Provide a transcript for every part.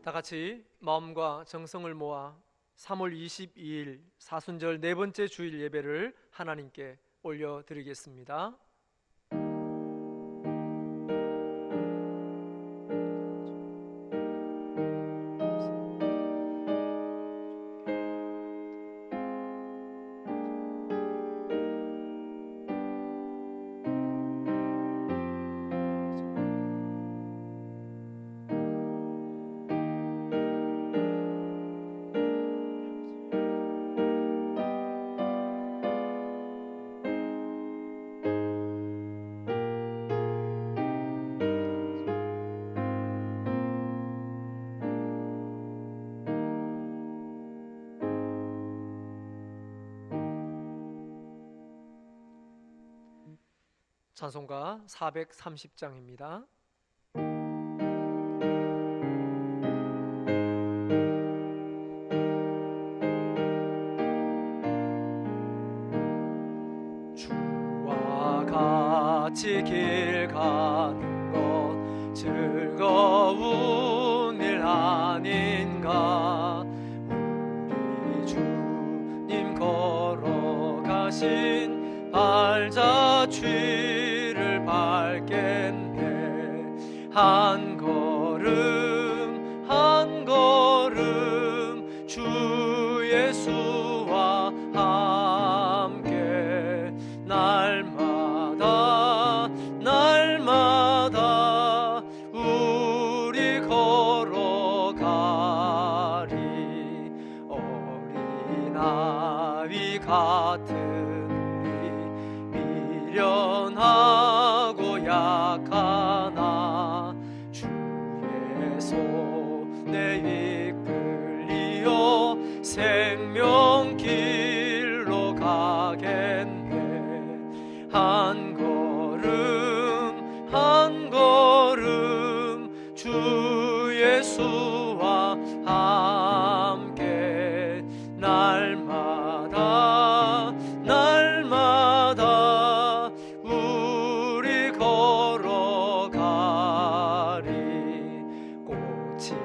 다 같이 마음과 정성을 모아 3월 22일 사순절 네 번째 주일 예배를 하나님께 올려드리겠습니다. 찬송가 430장입니다. 주와 같이 길 가는 것 즐거운 일 아닌가. 우리 주님 걸어가신 발자취를 밟겠네. 한 걸음 한 걸음 주 예수와 함께 날마다 날마다 우리 걸어가리. 어린아이 같은 미련하고 약하나 주의 손에 이끌리어 생명길로 가겠네. 한 걸음 한 걸음 주 예수와 함께 날마다 날마다 우리 걸어가리. 꽃이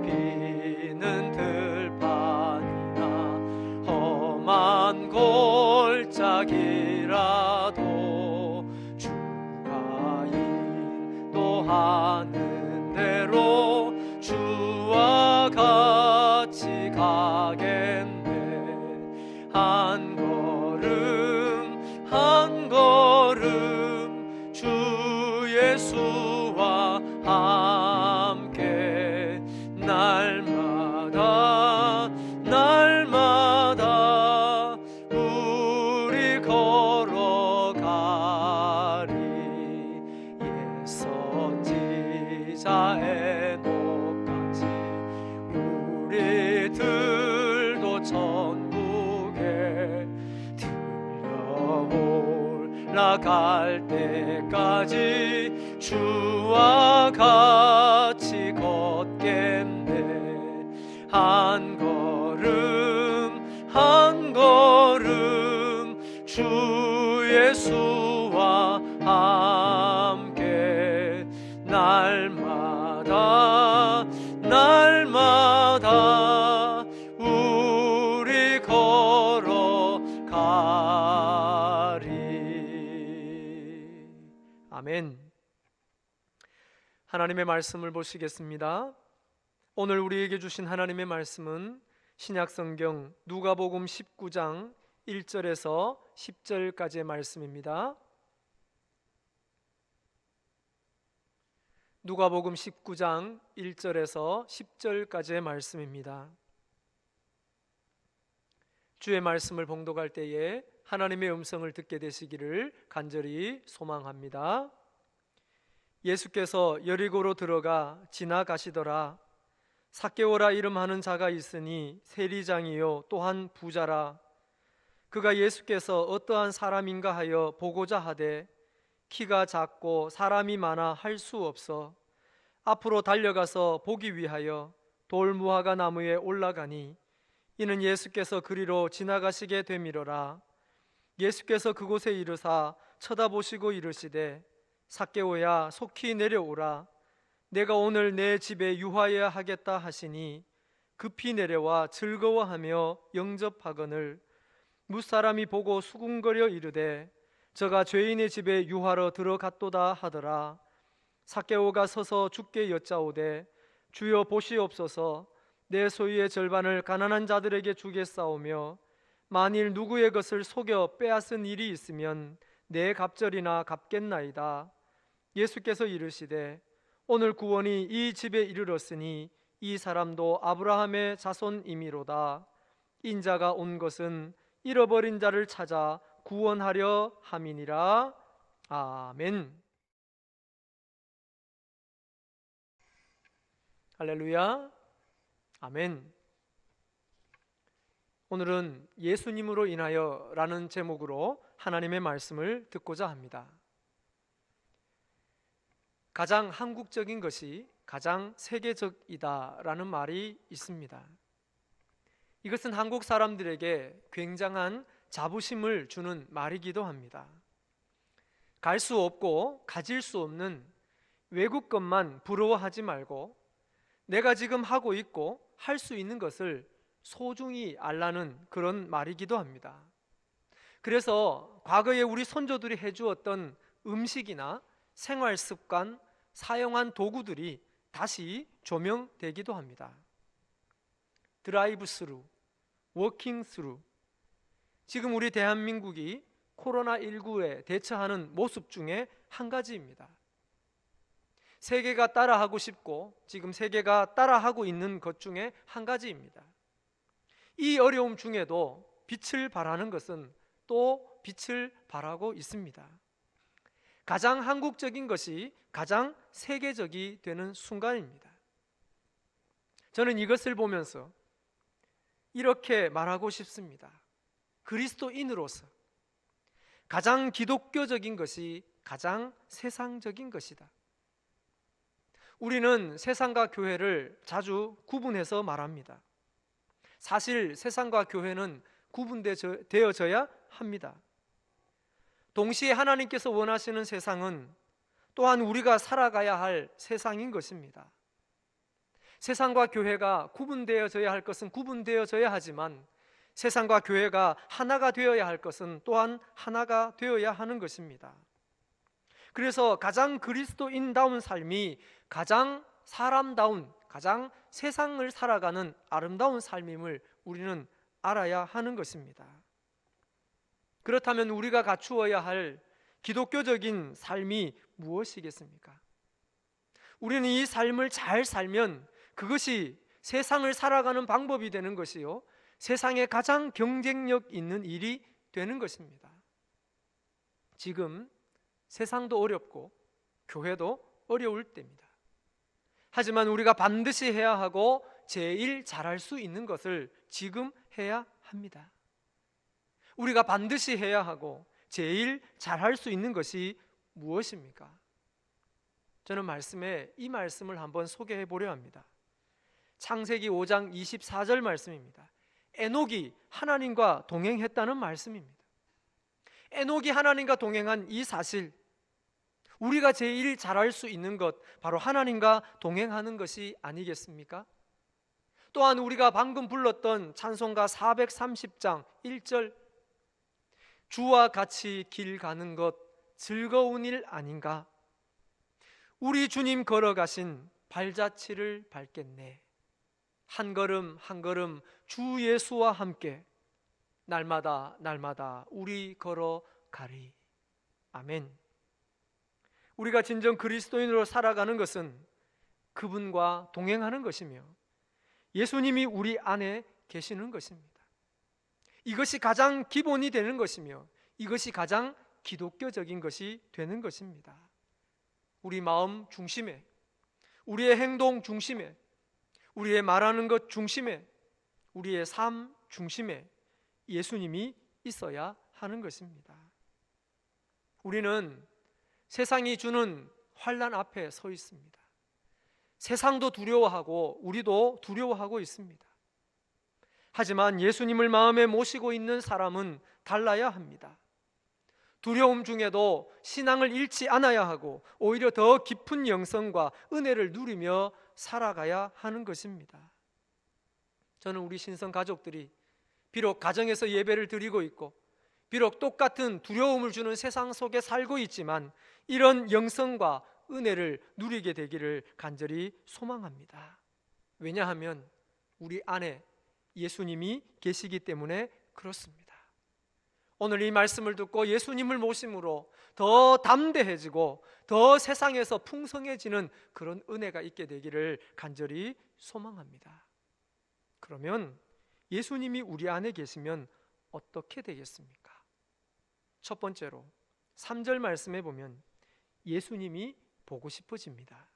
피는 들판이나 험한 골짜기라도 주가 인도하는 대로 주와 같이 가겠네. 한 걸음 한 걸음 주 예수와 함께 날마다 날마다 우리 걸어가리. 옛 선지자 에녹같이 우리들도 천국에 올라갈 때까지 주와 같이 걷겠네. 한 걸음 한 걸음 주 예수와 함께 날마다 날마다 우리 걸어가리. 아멘. 하나님의 말씀을 보시겠습니다. 오늘 우리에게 주신 하나님의 말씀은 신약성경 누가복음 19장 1절에서 10절까지의 말씀입니다. 누가복음 19장 1절에서 10절까지의 말씀입니다. 주의 말씀을 봉독할 때에 하나님의 음성을 듣게 되시기를 간절히 소망합니다. 예수께서 여리고로 들어가 지나가시더라. 삭개오라 이름하는 자가 있으니 세리장이요 또한 부자라. 그가 예수께서 어떠한 사람인가 하여 보고자 하되 키가 작고 사람이 많아 할 수 없어 앞으로 달려가서 보기 위하여 돌무화과 나무에 올라가니 이는 예수께서 그리로 지나가시게 되미러라. 예수께서 그곳에 이르사 쳐다보시고 이르시되 삭개오야 속히 내려오라. 내가 오늘 내 집에 유하여야 하겠다 하시니 급히 내려와 즐거워하며 영접하거늘 무사람이 보고 수군거려 이르되 저가 죄인의 집에 유하러 들어갔도다 하더라. 삭개오가 서서 주께 여짜오되 주여 보시옵소서, 내 소유의 절반을 가난한 자들에게 주겠사오며 만일 누구의 것을 속여 빼앗은 일이 있으면 내 갑절이나 갚겠나이다. 예수께서 이르시되 오늘 구원이 이 집에 이르렀으니 이 사람도 아브라함의 자손이미로다. 인자가 온 것은 잃어버린 자를 찾아 구원하려 함이니라. 아멘. 할렐루야. 아멘. 오늘은 예수님으로 인하여 라는 제목으로 하나님의 말씀을 듣고자 합니다. 가장 한국적인 것이 가장 세계적이다 라는 말이 있습니다. 이것은 한국 사람들에게 굉장한 자부심을 주는 말이기도 합니다. 갈 수 없고 가질 수 없는 외국 것만 부러워하지 말고 내가 지금 하고 있고 할 수 있는 것을 소중히 알라는 그런 말이기도 합니다. 그래서 과거에 우리 선조들이 해주었던 음식이나 생활 습관, 사용한 도구들이 다시 조명되기도 합니다. 드라이브 스루, 워킹 스루, 지금 우리 대한민국이 코로나19에 대처하는 모습 중에 한 가지입니다. 세계가 따라하고 싶고 지금 세계가 따라하고 있는 것 중에 한 가지입니다. 이 어려움 중에도 빛을 발하는 것은 또 빛을 발하고 있습니다. 가장 한국적인 것이 가장 세계적이 되는 순간입니다. 저는 이것을 보면서 이렇게 말하고 싶습니다. 그리스도인으로서 가장 기독교적인 것이 가장 세상적인 것이다. 우리는 세상과 교회를 자주 구분해서 말합니다. 사실 세상과 교회는 구분되어져야 합니다. 동시에 하나님께서 원하시는 세상은 또한 우리가 살아가야 할 세상인 것입니다. 세상과 교회가 구분되어져야 할 것은 구분되어져야 하지만 세상과 교회가 하나가 되어야 할 것은 또한 하나가 되어야 하는 것입니다. 그래서 가장 그리스도인다운 삶이 가장 사람다운, 가장 세상을 살아가는 아름다운 삶임을 우리는 알아야 하는 것입니다. 그렇다면 우리가 갖추어야 할 기독교적인 삶이 무엇이겠습니까? 우리는 이 삶을 잘 살면 그것이 세상을 살아가는 방법이 되는 것이요, 세상에 가장 경쟁력 있는 일이 되는 것입니다. 지금 세상도 어렵고 교회도 어려울 때입니다. 하지만 우리가 반드시 해야 하고 제일 잘할 수 있는 것을 지금 해야 합니다. 우리가 반드시 해야 하고 제일 잘할 수 있는 것이 무엇입니까? 저는 이 말씀을 한번 소개해 보려 합니다. 창세기 5장 24절 말씀입니다. 에녹이 하나님과 동행했다는 말씀입니다. 에녹이 하나님과 동행한 이 사실, 우리가 제일 잘할 수 있는 것 바로 하나님과 동행하는 것이 아니겠습니까? 또한 우리가 방금 불렀던 찬송가 430장 1절, 주와 같이 길 가는 것 즐거운 일 아닌가? 우리 주님 걸어가신 발자취를 밟겠네. 한 걸음 한 걸음 주 예수와 함께 날마다 날마다 우리 걸어가리. 아멘. 우리가 진정 그리스도인으로 살아가는 것은 그분과 동행하는 것이며 예수님이 우리 안에 계시는 것입니다. 이것이 가장 기본이 되는 것이며 이것이 가장 기독교적인 것이 되는 것입니다. 우리 마음 중심에, 우리의 행동 중심에, 우리의 말하는 것 중심에, 우리의 삶 중심에 예수님이 있어야 하는 것입니다. 우리는 세상이 주는 환난 앞에 서 있습니다. 세상도 두려워하고 우리도 두려워하고 있습니다. 하지만 예수님을 마음에 모시고 있는 사람은 달라야 합니다. 두려움 중에도 신앙을 잃지 않아야 하고 오히려 더 깊은 영성과 은혜를 누리며 살아가야 하는 것입니다. 저는 우리 신성 가족들이 비록 가정에서 예배를 드리고 있고 비록 똑같은 두려움을 주는 세상 속에 살고 있지만 이런 영성과 은혜를 누리게 되기를 간절히 소망합니다. 왜냐하면 우리 안에 예수님이 계시기 때문에 그렇습니다. 오늘 이 말씀을 듣고 예수님을 모심으로 더 담대해지고 더 세상에서 풍성해지는 그런 은혜가 있게 되기를 간절히 소망합니다. 그러면 예수님이 우리 안에 계시면 어떻게 되겠습니까? 첫 번째로 3절 말씀에 보면 예수님이 보고 싶어집니다.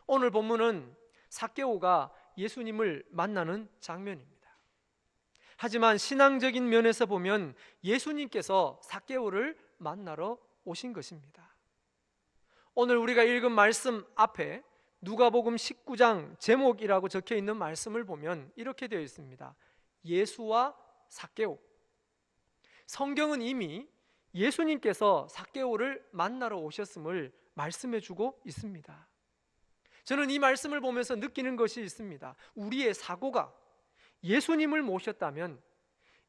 오늘 본문은 삭개오가 예수님을 만나는 장면입니다. 하지만 신앙적인 면에서 보면 예수님께서 삭개오를 만나러 오신 것입니다. 오늘 우리가 읽은 말씀 앞에 누가복음 19장 제목이라고 적혀 있는 말씀을 보면 이렇게 되어 있습니다. 예수와 삭개오. 성경은 이미 예수님께서 삭개오를 만나러 오셨음을 말씀해 주고 있습니다. 저는 이 말씀을 보면서 느끼는 것이 있습니다. 우리의 사고가 예수님을 모셨다면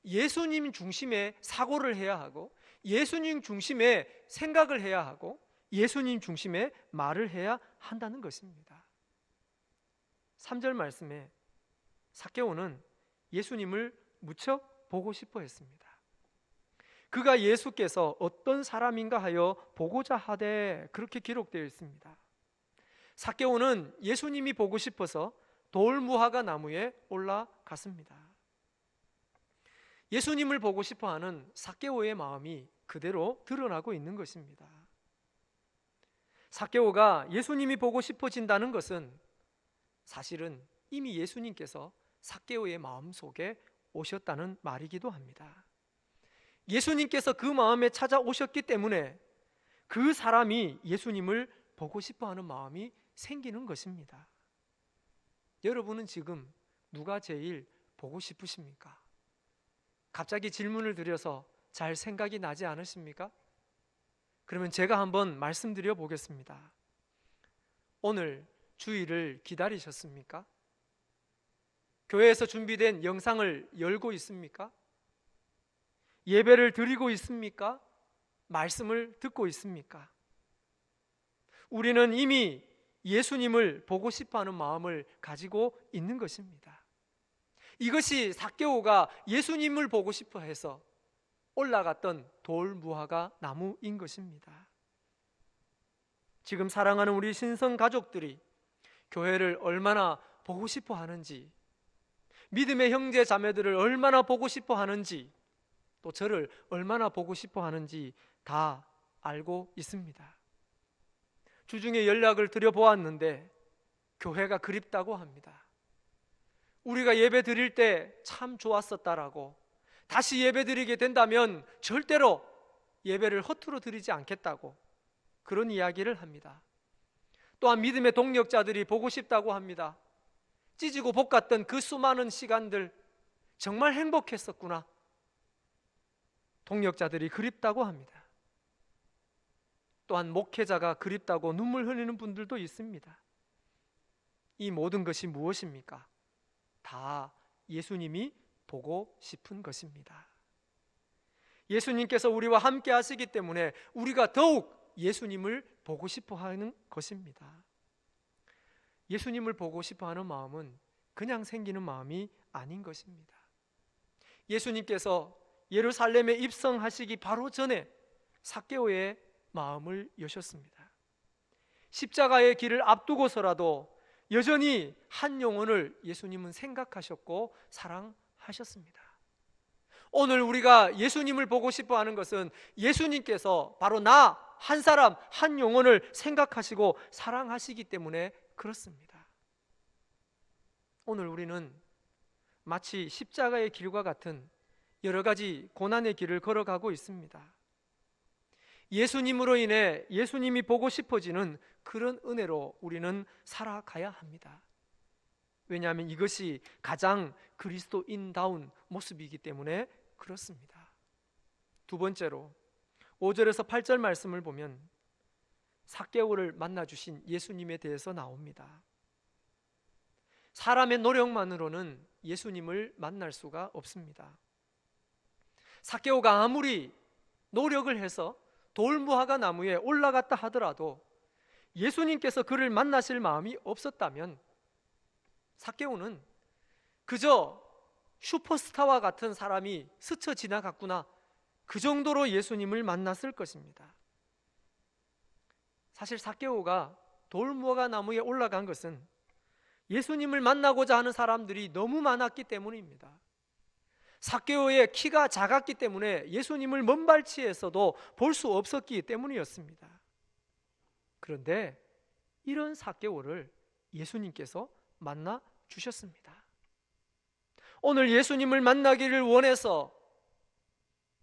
예수님 중심의 사고를 해야 하고 예수님 중심의 생각을 해야 하고 예수님 중심의 말을 해야 한다는 것입니다. 3절 말씀에 삭개오는 예수님을 무척 보고 싶어 했습니다. 그가 예수께서 어떤 사람인가 하여 보고자 하되 그렇게 기록되어 있습니다. 삭개오는 예수님이 보고 싶어서 돌무화과 나무에 올라갔습니다. 예수님을 보고 싶어하는 삭개오의 마음이 그대로 드러나고 있는 것입니다. 삭개오가 예수님이 보고 싶어진다는 것은 사실은 이미 예수님께서 삭개오의 마음속에 오셨다는 말이기도 합니다. 예수님께서 그 마음에 찾아오셨기 때문에 그 사람이 예수님을 보고 싶어하는 마음이 생기는 것입니다. 여러분은 지금 누가 제일 보고 싶으십니까? 갑자기 질문을 드려서 잘 생각이 나지 않으십니까? 그러면 제가 한번 말씀드려 보겠습니다. 오늘 주일을 기다리셨습니까? 교회에서 준비된 영상을 열고 있습니까? 예배를 드리고 있습니까? 말씀을 듣고 있습니까? 우리는 이미 예수님을 보고 싶어하는 마음을 가지고 있는 것입니다. 이것이 삭개오가 예수님을 보고 싶어 해서 올라갔던 돌무화과 나무인 것입니다. 지금 사랑하는 우리 신성 가족들이 교회를 얼마나 보고 싶어 하는지, 믿음의 형제 자매들을 얼마나 보고 싶어 하는지, 또 저를 얼마나 보고 싶어 하는지 다 알고 있습니다. 주중에 연락을 드려보았는데 교회가 그립다고 합니다. 우리가 예배 드릴 때 참 좋았었다라고, 다시 예배 드리게 된다면 절대로 예배를 허투루 드리지 않겠다고 그런 이야기를 합니다. 또한 믿음의 동력자들이 보고 싶다고 합니다. 찢고 볶았던 그 수많은 시간들 정말 행복했었구나. 동력자들이 그립다고 합니다. 또한 목회자가 그립다고 눈물 흘리는 분들도 있습니다. 이 모든 것이 무엇입니까? 다 예수님이 보고 싶은 것입니다. 예수님께서 우리와 함께 하시기 때문에 우리가 더욱 예수님을 보고 싶어 하는 것입니다. 예수님을 보고 싶어 하는 마음은 그냥 생기는 마음이 아닌 것입니다. 예수님께서 예루살렘에 입성하시기 바로 전에 삭개오의 마음을 여셨습니다. 십자가의 길을 앞두고서라도 여전히 한 영혼을 예수님은 생각하셨고 사랑하셨습니다. 오늘 우리가 예수님을 보고 싶어 하는 것은 예수님께서 바로 나 한 사람 한 영혼을 생각하시고 사랑하시기 때문에 그렇습니다. 오늘 우리는 마치 십자가의 길과 같은 여러 가지 고난의 길을 걸어가고 있습니다. 예수님으로 인해 예수님이 보고 싶어지는 그런 은혜로 우리는 살아가야 합니다. 왜냐하면 이것이 가장 그리스도인다운 모습이기 때문에 그렇습니다. 두 번째로 5절에서 8절 말씀을 보면 삭개오를 만나 주신 예수님에 대해서 나옵니다. 사람의 노력만으로는 예수님을 만날 수가 없습니다. 삭개오가 아무리 노력을 해서 돌무화과 나무에 올라갔다 하더라도 예수님께서 그를 만나실 마음이 없었다면 삭개오는 그저 슈퍼스타와 같은 사람이 스쳐 지나갔구나, 그 정도로 예수님을 만났을 것입니다. 사실 삭개오가 돌무화과 나무에 올라간 것은 예수님을 만나고자 하는 사람들이 너무 많았기 때문입니다. 삭개오의 키가 작았기 때문에 예수님을 먼발치에서도 볼 수 없었기 때문이었습니다. 그런데 이런 삭개오를 예수님께서 만나 주셨습니다. 오늘 예수님을 만나기를 원해서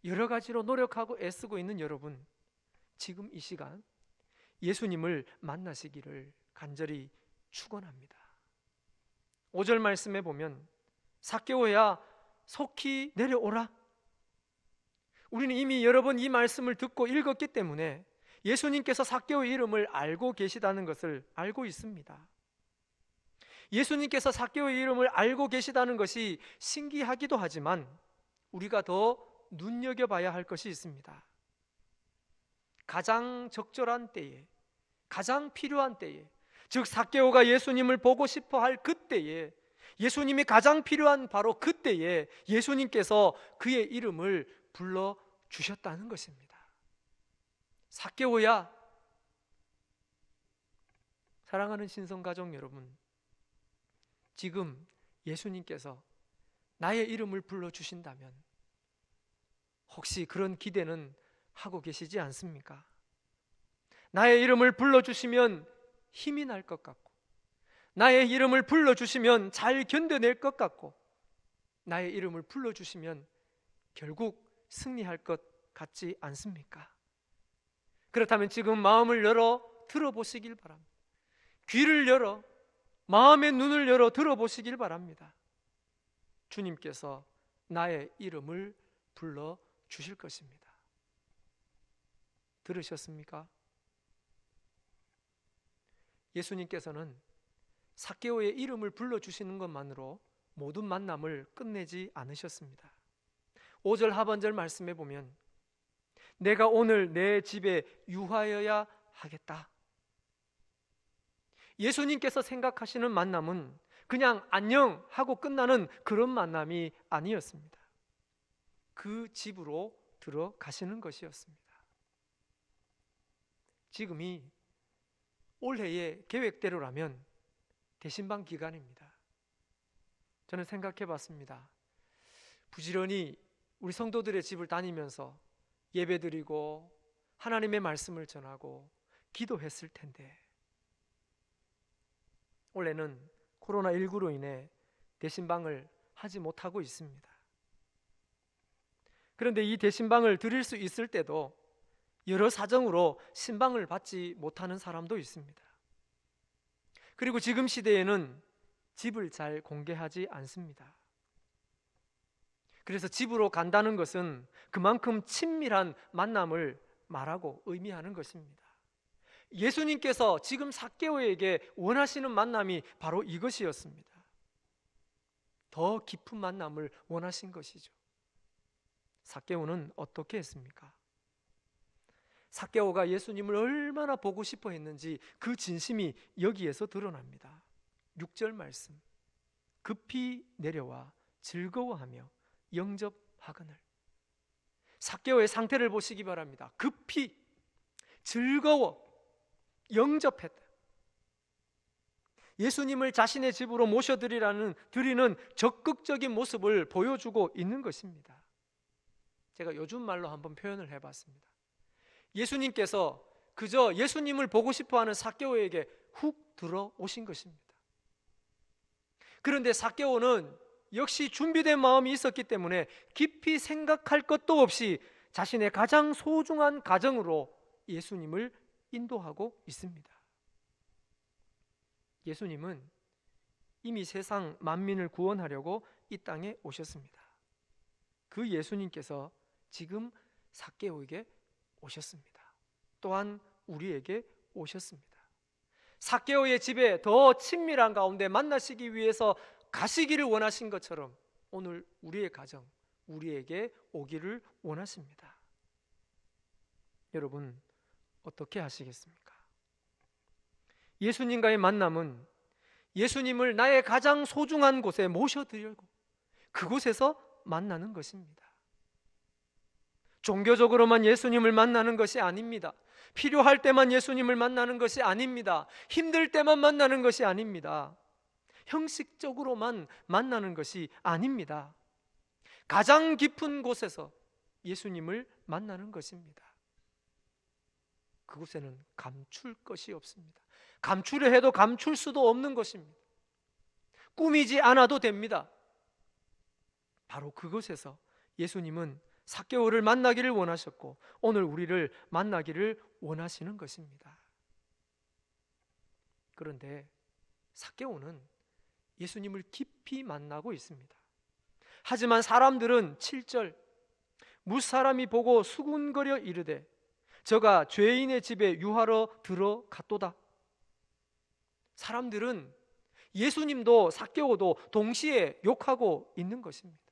여러 가지로 노력하고 애쓰고 있는 여러분, 지금 이 시간 예수님을 만나시기를 간절히 축원합니다. 5절 말씀에 보면 삭개오야 속히 내려오라. 우리는 이미 여러 번 이 말씀을 듣고 읽었기 때문에 예수님께서 삭개오의 이름을 알고 계시다는 것을 알고 있습니다. 예수님께서 삭개오의 이름을 알고 계시다는 것이 신기하기도 하지만 우리가 더 눈여겨봐야 할 것이 있습니다. 가장 적절한 때에, 가장 필요한 때에, 즉 삭개오가 예수님을 보고 싶어 할 그때에, 예수님이 가장 필요한 바로 그때에 예수님께서 그의 이름을 불러주셨다는 것입니다. 삭개오야. 사랑하는 신성가족 여러분, 지금 예수님께서 나의 이름을 불러주신다면 혹시 그런 기대는 하고 계시지 않습니까? 나의 이름을 불러주시면 힘이 날 것 같고, 나의 이름을 불러주시면 잘 견뎌낼 것 같고, 나의 이름을 불러주시면 결국 승리할 것 같지 않습니까? 그렇다면 지금 마음을 열어 들어보시길 바랍니다. 귀를 열어, 마음의 눈을 열어 들어보시길 바랍니다. 주님께서 나의 이름을 불러주실 것입니다. 들으셨습니까? 예수님께서는 삭개오의 이름을 불러주시는 것만으로 모든 만남을 끝내지 않으셨습니다. 5절 하반절 말씀에 보면 내가 오늘 내 집에 유하여야 하겠다. 예수님께서 생각하시는 만남은 그냥 안녕 하고 끝나는 그런 만남이 아니었습니다. 그 집으로 들어가시는 것이었습니다. 지금이 올해의 계획대로라면 대신방 기간입니다. 저는 생각해 봤습니다. 부지런히 우리 성도들의 집을 다니면서 예배드리고 하나님의 말씀을 전하고 기도했을 텐데 올해는 코로나19로 인해 대신방을 하지 못하고 있습니다. 그런데 이 대신방을 드릴 수 있을 때도 여러 사정으로 신방을 받지 못하는 사람도 있습니다. 그리고 지금 시대에는 집을 잘 공개하지 않습니다. 그래서 집으로 간다는 것은 그만큼 친밀한 만남을 말하고 의미하는 것입니다. 예수님께서 지금 삭개오에게 원하시는 만남이 바로 이것이었습니다. 더 깊은 만남을 원하신 것이죠. 삭개오는 어떻게 했습니까? 삭개오가 예수님을 얼마나 보고 싶어 했는지 그 진심이 여기에서 드러납니다. 6절 말씀, 급히 내려와 즐거워하며 영접하거늘. 삭개오의 상태를 보시기 바랍니다. 급히, 즐거워, 영접했다. 예수님을 자신의 집으로 모셔드리는 적극적인 모습을 보여주고 있는 것입니다. 제가 요즘 말로 한번 표현을 해봤습니다. 예수님께서 그저 예수님을 보고 싶어하는 삭개오에게 훅 들어오신 것입니다. 그런데 삭개오는 역시 준비된 마음이 있었기 때문에 깊이 생각할 것도 없이 자신의 가장 소중한 가정으로 예수님을 인도하고 있습니다. 예수님은 이미 세상 만민을 구원하려고 이 땅에 오셨습니다. 그 예수님께서 지금 삭개오에게 오셨습니다. 또한 우리에게 오셨습니다. 삭개오의 집에 더 친밀한 가운데 만나시기 위해서 가시기를 원하신 것처럼 오늘 우리의 가정, 우리에게 오기를 원하십니다. 여러분, 어떻게 하시겠습니까? 예수님과의 만남은 예수님을 나의 가장 소중한 곳에 모셔드리고 그곳에서 만나는 것입니다. 종교적으로만 예수님을 만나는 것이 아닙니다. 필요할 때만 예수님을 만나는 것이 아닙니다. 힘들 때만 만나는 것이 아닙니다. 형식적으로만 만나는 것이 아닙니다. 가장 깊은 곳에서 예수님을 만나는 것입니다. 그곳에는 감출 것이 없습니다. 감추려 해도 감출 수도 없는 것입니다. 꾸미지 않아도 됩니다. 바로 그곳에서 예수님은 삭개오를 만나기를 원하셨고 오늘 우리를 만나기를 원하시는 것입니다. 그런데 삭개오는 예수님을 깊이 만나고 있습니다. 하지만 사람들은 7절 무사람이 보고 수군거려 이르되 저가 죄인의 집에 유하러 들어갔도다. 사람들은 예수님도 삭개오도 동시에 욕하고 있는 것입니다.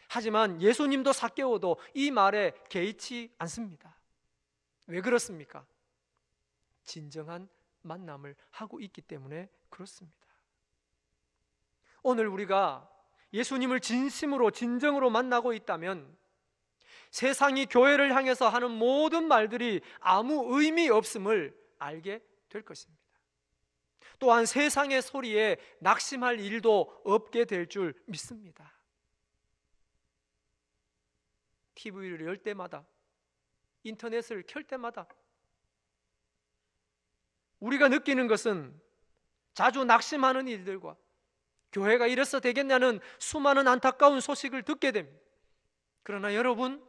하지만 예수님도 삭개오도 이 말에 개의치 않습니다. 왜 그렇습니까? 진정한 만남을 하고 있기 때문에 그렇습니다. 오늘 우리가 예수님을 진심으로 진정으로 만나고 있다면 세상이 교회를 향해서 하는 모든 말들이 아무 의미 없음을 알게 될 것입니다. 또한 세상의 소리에 낙심할 일도 없게 될 줄 믿습니다. TV를 열 때마다, 인터넷을 켤 때마다 우리가 느끼는 것은 자주 낙심하는 일들과 교회가 이래서 되겠냐는 수많은 안타까운 소식을 듣게 됩니다. 그러나 여러분,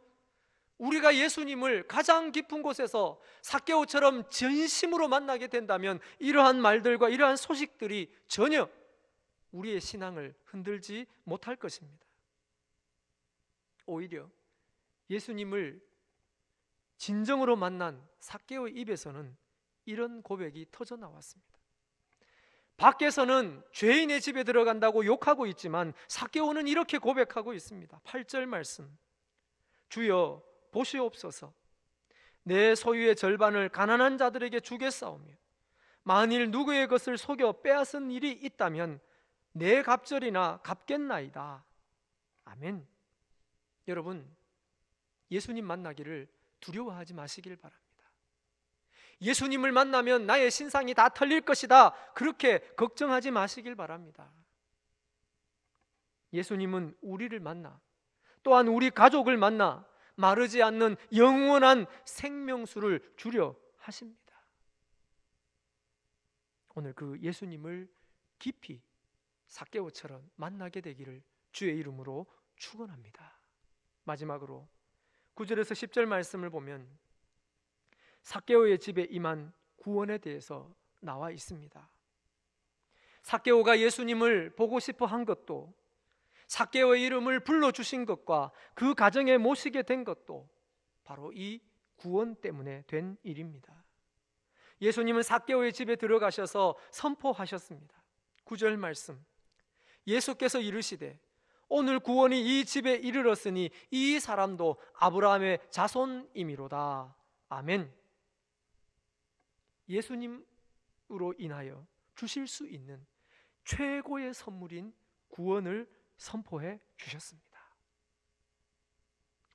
우리가 예수님을 가장 깊은 곳에서 삭개오처럼 진심으로 만나게 된다면 이러한 말들과 이러한 소식들이 전혀 우리의 신앙을 흔들지 못할 것입니다. 오히려 예수님을 진정으로 만난 삭개오의 입에서는 이런 고백이 터져 나왔습니다. 밖에서는 죄인의 집에 들어간다고 욕하고 있지만 삭개오는 이렇게 고백하고 있습니다. 8절 말씀, 주여 보시옵소서, 내 소유의 절반을 가난한 자들에게 주겠사오며 만일 누구의 것을 속여 빼앗은 일이 있다면 내 갑절이나 갚겠나이다. 아멘. 여러분, 예수님 만나기를 두려워하지 마시길 바랍니다. 예수님을 만나면 나의 신상이 다 털릴 것이다, 그렇게 걱정하지 마시길 바랍니다. 예수님은 우리를 만나 또한 우리 가족을 만나 마르지 않는 영원한 생명수를 주려 하십니다. 오늘 그 예수님을 깊이 삭개오처럼 만나게 되기를 주의 이름으로 축원합니다. 마지막으로 9절에서 10절 말씀을 보면 삭개오의 집에 임한 구원에 대해서 나와 있습니다. 삭개오가 예수님을 보고 싶어 한 것도, 삭개오의 이름을 불러주신 것과 그 가정에 모시게 된 것도 바로 이 구원 때문에 된 일입니다. 예수님은 삭개오의 집에 들어가셔서 선포하셨습니다. 9절 말씀, 예수께서 이르시되 오늘 구원이 이 집에 이르렀으니 이 사람도 아브라함의 자손이미로다. 아멘. 예수님으로 인하여 주실 수 있는 최고의 선물인 구원을 선포해 주셨습니다.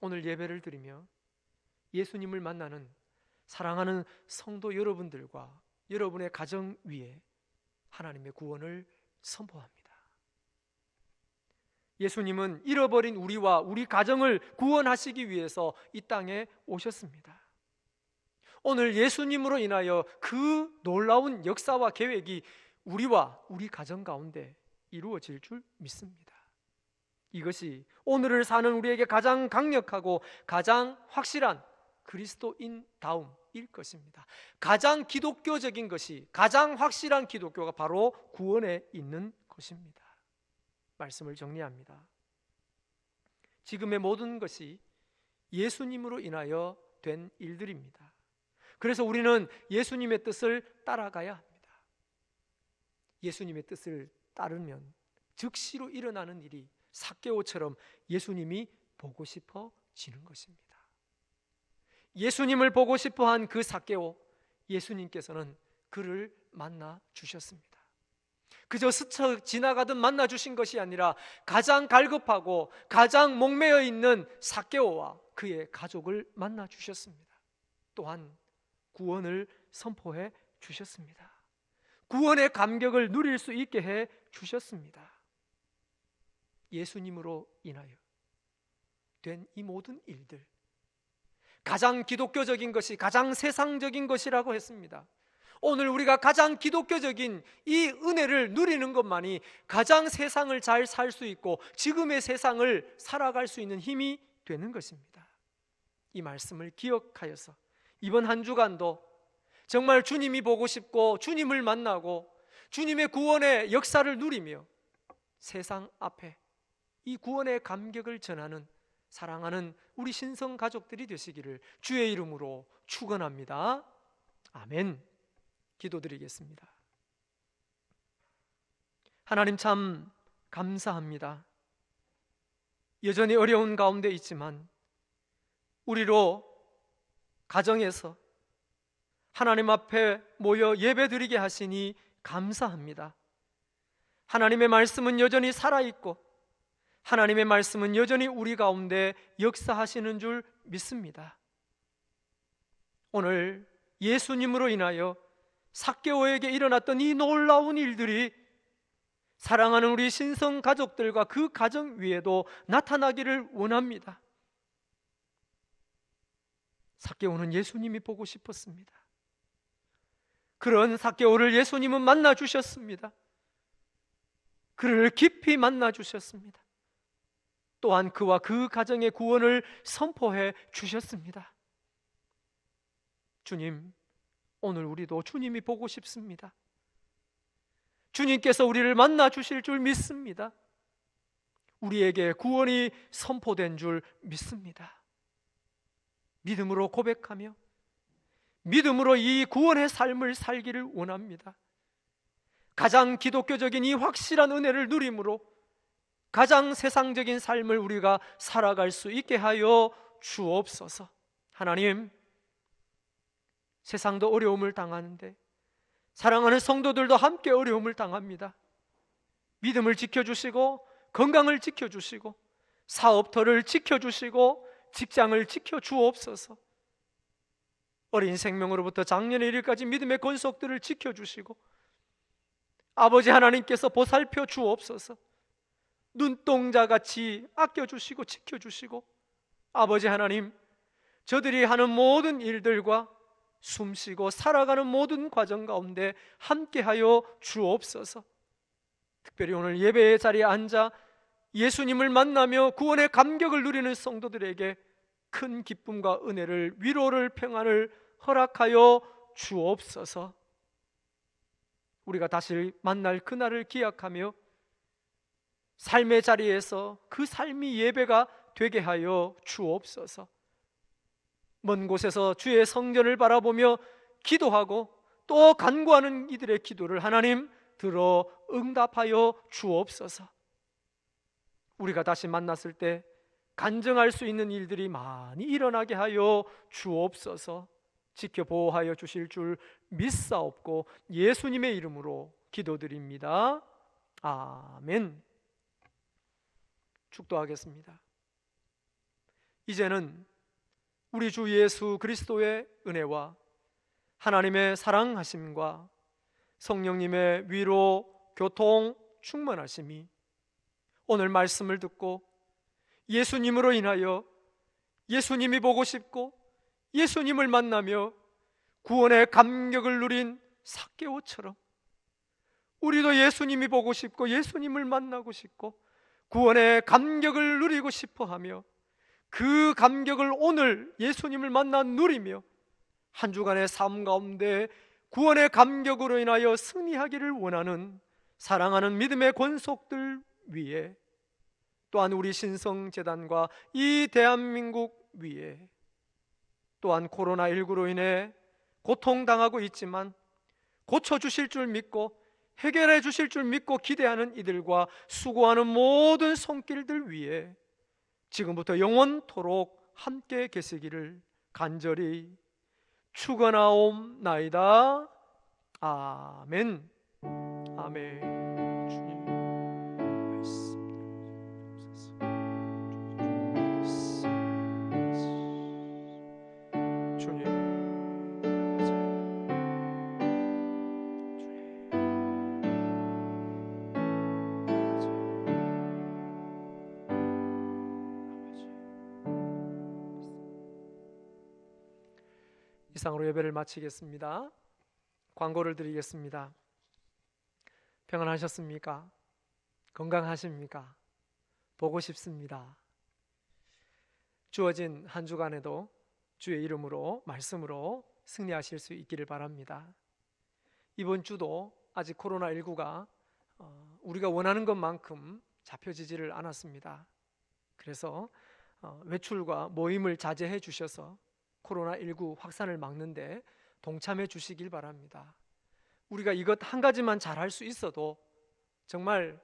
오늘 예배를 드리며 예수님을 만나는 사랑하는 성도 여러분들과 여러분의 가정 위에 하나님의 구원을 선포합니다. 예수님은 잃어버린 우리와 우리 가정을 구원하시기 위해서 이 땅에 오셨습니다. 오늘 예수님으로 인하여 그 놀라운 역사와 계획이 우리와 우리 가정 가운데 이루어질 줄 믿습니다. 이것이 오늘을 사는 우리에게 가장 강력하고 가장 확실한 그리스도인다움일 것입니다. 가장 기독교적인 것이, 가장 확실한 기독교가 바로 구원에 있는 것입니다. 말씀을 정리합니다. 지금의 모든 것이 예수님으로 인하여 된 일들입니다. 그래서 우리는 예수님의 뜻을 따라가야 합니다. 예수님의 뜻을 따르면 즉시로 일어나는 일이 삭개오처럼 예수님이 보고 싶어지는 것입니다. 예수님을 보고 싶어한 그 삭개오, 예수님께서는 그를 만나 주셨습니다. 그저 스쳐 지나가듯 만나 주신 것이 아니라 가장 갈급하고 가장 목매어 있는 삭개오와 그의 가족을 만나 주셨습니다. 또한 구원을 선포해 주셨습니다. 구원의 감격을 누릴 수 있게 해 주셨습니다. 예수님으로 인하여 된 이 모든 일들, 가장 기독교적인 것이 가장 세상적인 것이라고 했습니다. 오늘 우리가 가장 기독교적인 이 은혜를 누리는 것만이 가장 세상을 잘 살 수 있고 지금의 세상을 살아갈 수 있는 힘이 되는 것입니다. 이 말씀을 기억하여서 이번 한 주간도 정말 주님이 보고 싶고 주님을 만나고 주님의 구원의 역사를 누리며 세상 앞에 이 구원의 감격을 전하는 사랑하는 우리 신성 가족들이 되시기를 주의 이름으로 축원합니다. 아멘. 기도드리겠습니다. 하나님 참 감사합니다. 여전히 어려운 가운데 있지만 우리로 가정에서 하나님 앞에 모여 예배드리게 하시니 감사합니다. 하나님의 말씀은 여전히 살아있고 하나님의 말씀은 여전히 우리 가운데 역사하시는 줄 믿습니다. 오늘 예수님으로 인하여 삭개오에게 일어났던 이 놀라운 일들이 사랑하는 우리 신성 가족들과 그 가정 위에도 나타나기를 원합니다. 삭개오는 예수님이 보고 싶었습니다. 그런 삭개오를 예수님은 만나 주셨습니다. 그를 깊이 만나 주셨습니다. 또한 그와 그 가정의 구원을 선포해 주셨습니다. 주님, 오늘 우리도 주님이 보고 싶습니다. 주님께서 우리를 만나 주실 줄 믿습니다. 우리에게 구원이 선포된 줄 믿습니다. 믿음으로 고백하며 믿음으로 이 구원의 삶을 살기를 원합니다. 가장 기독교적인 이 확실한 은혜를 누림으로 가장 세상적인 삶을 우리가 살아갈 수 있게 하여 주옵소서. 하나님, 세상도 어려움을 당하는데 사랑하는 성도들도 함께 어려움을 당합니다. 믿음을 지켜주시고 건강을 지켜주시고 사업터를 지켜주시고 직장을 지켜주옵소서. 어린 생명으로부터 장년의 일까지 믿음의 권속들을 지켜주시고 아버지 하나님께서 보살펴 주옵소서. 눈동자같이 아껴주시고 지켜주시고 아버지 하나님, 저들이 하는 모든 일들과 숨쉬고 살아가는 모든 과정 가운데 함께하여 주옵소서. 특별히 오늘 예배의 자리에 앉아 예수님을 만나며 구원의 감격을 누리는 성도들에게 큰 기쁨과 은혜를, 위로를, 평안을 허락하여 주옵소서. 우리가 다시 만날 그날을 기약하며 삶의 자리에서 그 삶이 예배가 되게 하여 주옵소서. 먼 곳에서 주의 성전을 바라보며 기도하고 또 간구하는 이들의 기도를 하나님 들어 응답하여 주옵소서. 우리가 다시 만났을 때 간증할 수 있는 일들이 많이 일어나게 하여 주옵소서. 지켜보호하여 주실 줄 믿사옵고 예수님의 이름으로 기도드립니다. 아멘. 축도하겠습니다. 이제는 우리 주 예수 그리스도의 은혜와 하나님의 사랑하심과 성령님의 위로, 교통, 충만하심이 오늘 말씀을 듣고 예수님으로 인하여 예수님이 보고 싶고 예수님을 만나며 구원의 감격을 누린 삭개오처럼 우리도 예수님이 보고 싶고 예수님을 만나고 싶고 구원의 감격을 누리고 싶어하며 그 감격을 오늘 예수님을 만나 누리며 한 주간의 삶 가운데 구원의 감격으로 인하여 승리하기를 원하는 사랑하는 믿음의 권속들 위에 또한 우리 신성재단과 이 대한민국 위해, 또한 코로나19로 인해 고통당하고 있지만 고쳐주실 줄 믿고 해결해 주실 줄 믿고 기대하는 이들과 수고하는 모든 손길들 위해 지금부터 영원토록 함께 계시기를 간절히 축원하옵나이다. 아멘. 아멘. 주님 말씀 주님 이상으로 예배를 마치겠습니다. 광고를 드리겠습니다. 평안하셨습니까? 건강하십니까? 보고 싶습니다. 주어진 한 주간에도 주의 이름으로 말씀으로 승리하실 수 있기를 바랍니다. 이번 주도 아직 코로나19가 우리가 원하는 것만큼 잡혀지지를 않았습니다. 그래서 외출과 모임을 자제해 주셔서 코로나19 확산을 막는데 동참해 주시길 바랍니다. 우리가 이것 한 가지만 잘할 수 있어도 정말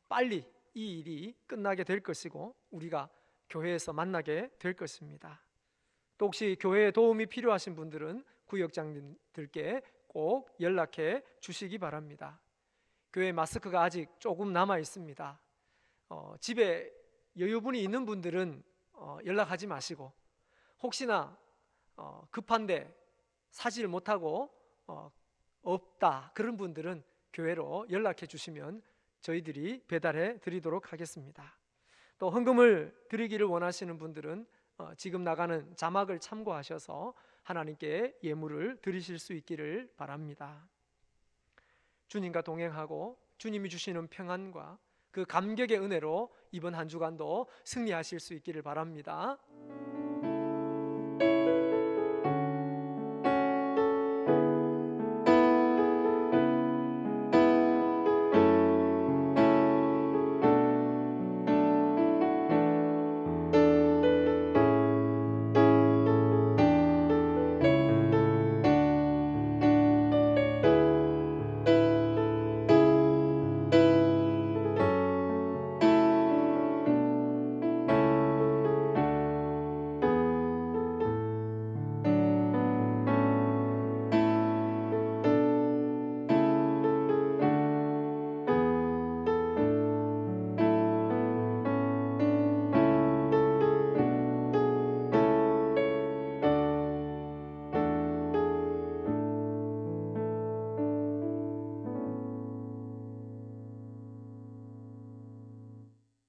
빨리 이 일이 끝나게 될 것이고 우리가 교회에서 만나게 될 것입니다. 또 혹시 교회에 도움이 필요하신 분들은 구역장님들께 꼭 연락해 주시기 바랍니다. 교회 마스크가 아직 조금 남아 있습니다. 집에 여유분이 있는 분들은 연락하지 마시고, 혹시나 급한데 사지를 못하고 없다 그런 분들은 교회로 연락해 주시면 저희들이 배달해 드리도록 하겠습니다. 또 헌금을 드리기를 원하시는 분들은 지금 나가는 자막을 참고하셔서 하나님께 예물을 드리실 수 있기를 바랍니다. 주님과 동행하고 주님이 주시는 평안과 그 감격의 은혜로 이번 한 주간도 승리하실 수 있기를 바랍니다.